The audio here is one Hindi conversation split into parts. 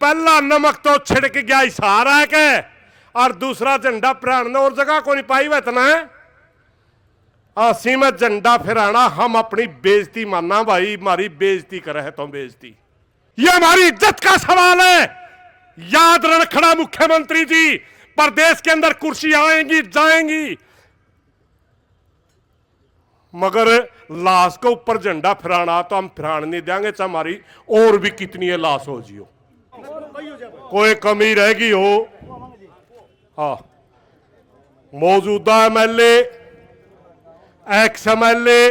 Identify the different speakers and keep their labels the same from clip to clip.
Speaker 1: पहला नमक तो छिड़क गया इशारा है के, और दूसरा झंडा फहराने और जगह को नहीं पाई वह इतना है। आसी में झंडा फहराना हम अपनी बेइज्जती मानना, भाई हमारी बेइज्जती करे है तो बेइज्जती, ये हमारी इज्जत का सवाल है। याद रखना मुख्यमंत्री जी, प्रदेश के अंदर कुर्सी आएंगी जाएंगी, मगर लाश के ऊपर झंडा फहराना तो हम फहराने नहीं देंगे, चाहे हमारी और भी कितनी है लाश हो जियो, कोई कमी रहेगी हो। हाँ, मौजूदा एमएलए, एक्स एमएलए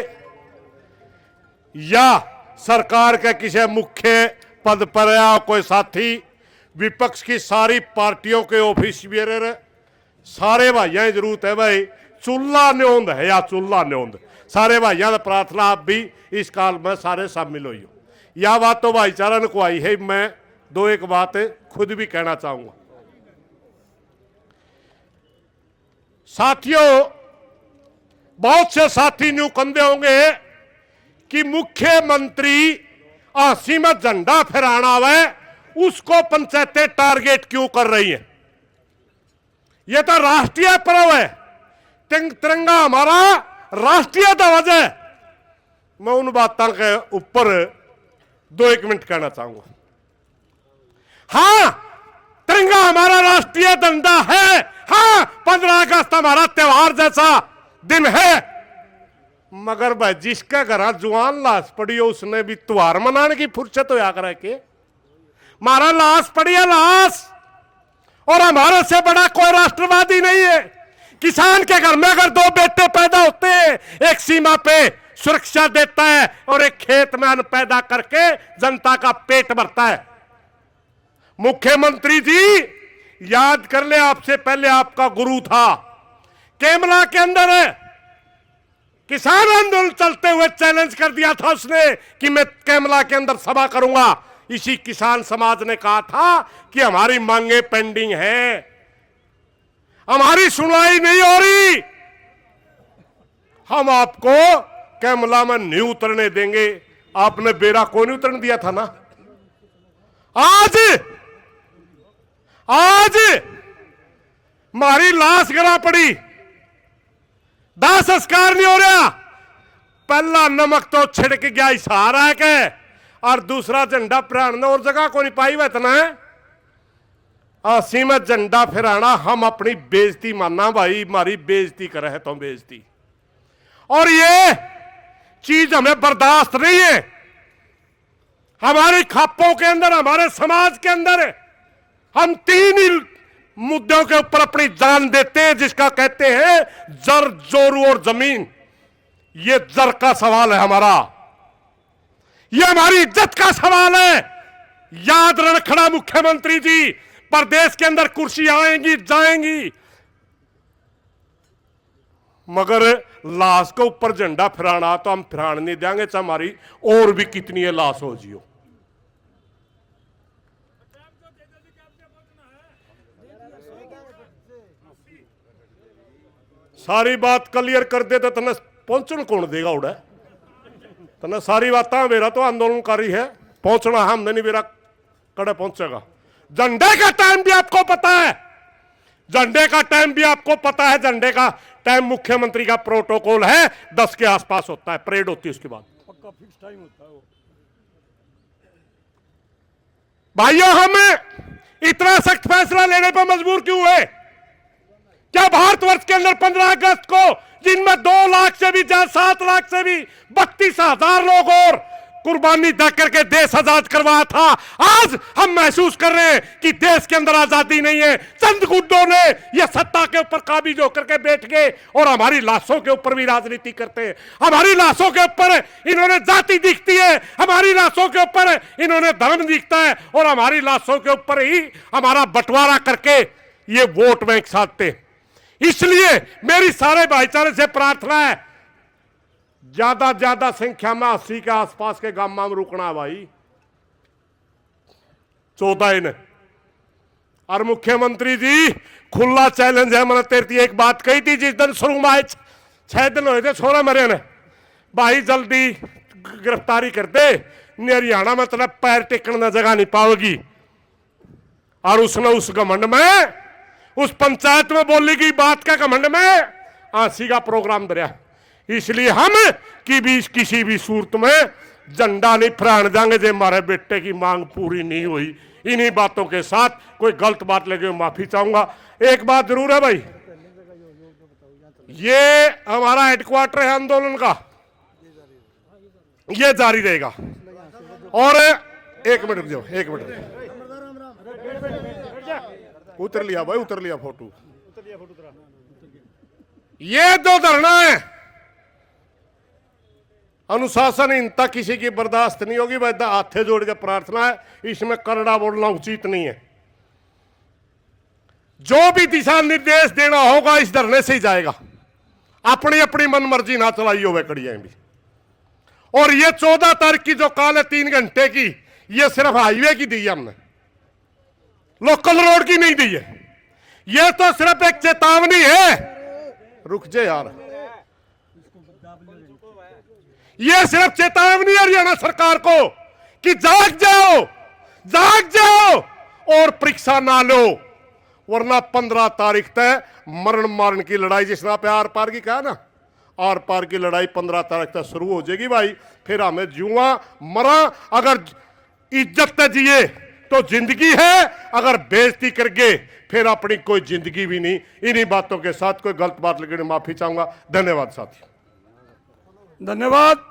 Speaker 1: या सरकार के किसी मुख्य पद पर या कोई साथी, विपक्ष की सारी पार्टियों के ऑफिस बेरर, सारे भाइयों की जरूरत है भाई, चूल्हा न्योंद है या चूल्हा न्योंद, सारे भाइयों की प्रार्थना आप भी इस काल में सारे शामिल हो। यह बात तो भाईचारा ने को आई है, मैं दो एक बात खुद भी कहना चाहूंगा। साथियों, बहुत से साथी न्यू कंधे होंगे कि मुख्यमंत्री आसी में झंडा फहराना है, उसको पंचायतें टारगेट क्यों कर रही हैं? यह तो राष्ट्रीय पर्व है, तिरंगा हमारा राष्ट्रीय ध्वज है। मैं उन बातों के ऊपर दो एक मिनट कहना चाहूंगा। हाँ, तिरंगा हमारा राष्ट्रीय झंडा है, हाँ 15 अगस्त हमारा त्योहार जैसा दिन है, मगर भाई जिसका घर जुआन लाश पड़ी हो उसने भी त्योहार मनाने की फुर्सत होया करे के? हमारा लाश पड़ी है लाश, और हमारे से बड़ा कोई राष्ट्रवादी नहीं है। किसान के घर में अगर 2 बेटे पैदा होते हैं, एक सीमा पे सुरक्षा देता है और एक खेत में अन्न पैदा करके जनता का पेट भरता है। मुख्यमंत्री जी याद कर ले, आपसे पहले आपका गुरु था, केमला के अंदर है किसान आंदोलन चलते हुए चैलेंज कर दिया था उसने कि मैं केमला के अंदर सभा करूंगा। इसी किसान समाज ने कहा था कि हमारी मांगे पेंडिंग है, हमारी सुनवाई नहीं हो रही, हम आपको केमला में नहीं उतरने देंगे। आपने बेरा को नहीं उतरने दिया था ना। आज हमारी लाश गिरा पड़ी, दाह संस्कार नहीं हो रहा, पहला नमक तो छिड़क गया इशारा है के, और दूसरा झंडा फहराने और जगह को नहीं पाई वह इतना है। आसी में झंडा फहराना हम अपनी बेइज्जती मानना, भाई हमारी बेइज्जती करे है तो बेइज्जती, और ये चीज हमें बर्दाश्त नहीं है। हमारे खापों के अंदर, हमारे समाज के अंदर हम 3 ही मुद्दों के ऊपर अपनी जान देते हैं, जिसका कहते हैं जर, जोरू और जमीन। ये जर का सवाल है हमारा, ये हमारी इज्जत का सवाल है। याद रखना मुख्यमंत्री जी, प्रदेश के अंदर कुर्सी आएंगी जाएंगी, मगर लाश के ऊपर झंडा फहराना तो हम फहराने नहीं देंगे, चाहे हमारी और भी कितनी है लाश हो जियो। सारी बात क्लियर कर दे तो तने पहुंचना कौन देगा उड़ा? तने सारी बात मेरा तो आंदोलनकारी है, पहुंचना हमने नहीं, मेरा कड़े पहुंचेगा। झंडे का टाइम भी आपको पता है, झंडे का टाइम भी आपको पता है। झंडे का टाइम मुख्यमंत्री का प्रोटोकॉल है, 10 के आसपास होता है, परेड होती है, उसके बाद पक्का फिक्स टाइम होता है वो। भाइयों, हम इतना सख्त फैसला लेने पर मजबूर क्यों हुए? क्या भारतवर्ष के अंदर 15 अगस्त को जिनमें 2 लाख से भी ज्यादा, 7 लाख से भी 32,000 लोग और कुर्बानी दे करके देश आजाद करवाया था, आज हम महसूस कर रहे हैं कि देश के अंदर आजादी नहीं है। चंद गुड्डों ने यह सत्ता के ऊपर काबिज होकर के बैठ गए और हमारी लाशों के ऊपर भी राजनीति करते हैं। हमारी लाशों के ऊपर इन्होंने जाति दिखती है, हमारी लाशों के ऊपर इन्होंने धर्म दिखता है, और हमारी लाशों के ऊपर ही हमारा बंटवारा करके ये वोट बैंक साधते। इसलिए मेरी सारे भाईचारे से प्रार्थना है, ज्यादा संख्या में 80 के आसपास के गांव में रुकना भाई, 14 ने। और मुख्यमंत्री जी, खुला चैलेंज है, मैंने तेरी एक बात कही थी जिस दिन शुरू में 6 दिन हुए थे छोरा मरे ने, भाई जल्दी गिरफ्तारी कर दे, हरियाणा में तेरा पैर टेकने जगह नहीं पाओगी। और उसने उस घमंड में, उस पंचायत में बोली गई बात का घमंड में आंसी का प्रोग्राम दरिया। इसलिए हम किसी भी सूरत में झंडा नहीं फहराने देंगे जो हमारे बेटे की मांग पूरी नहीं हुई। इन्हीं बातों के साथ कोई गलत बात लगे माफी चाहूंगा। एक बात जरूर है भाई, ये हमारा हेडक्वार्टर है आंदोलन का, ये जारी रहेगा। और एक मिनट रुक जाओ, एक मिनट उतर लिया भाई, उतर लिया फोटो। ये जो धरना है अनुशासनहीनता किसी की बर्दाश्त नहीं होगी। वैदा हाथे जोड़ के प्रार्थना है, इसमें करड़ा बोलना उचित नहीं है। जो भी दिशा निर्देश देना होगा इस धरने से ही जाएगा। अपनी अपनी मन मर्जी ना चलाई हो कड़ियां भी। और ये 14 तारीख की जो काल है 3 घंटे की, ये सिर्फ हाईवे की दी है हमने, लोकल रोड की नहीं दी है। ये तो सिर्फ एक चेतावनी है। रुक जा यार, ये सिर्फ चेतावनी है हरियाणा सरकार को कि जाग जाओ, जाग जाओ और परीक्षा ना लो, वरना 15 तारीख तक मरण मारण की लड़ाई, जिसने पे आर पार की कहा ना, आर पार की लड़ाई 15 तारीख तक शुरू हो जाएगी भाई। फिर हमें जुआ मरा, अगर इज्जत से जिए तो जिंदगी है, अगर बेइज्जती करके फिर अपनी कोई जिंदगी भी नहीं। इन्हीं बातों के साथ कोई गलत बात लगे माफी चाहूंगा। धन्यवाद साथी,
Speaker 2: धन्यवाद।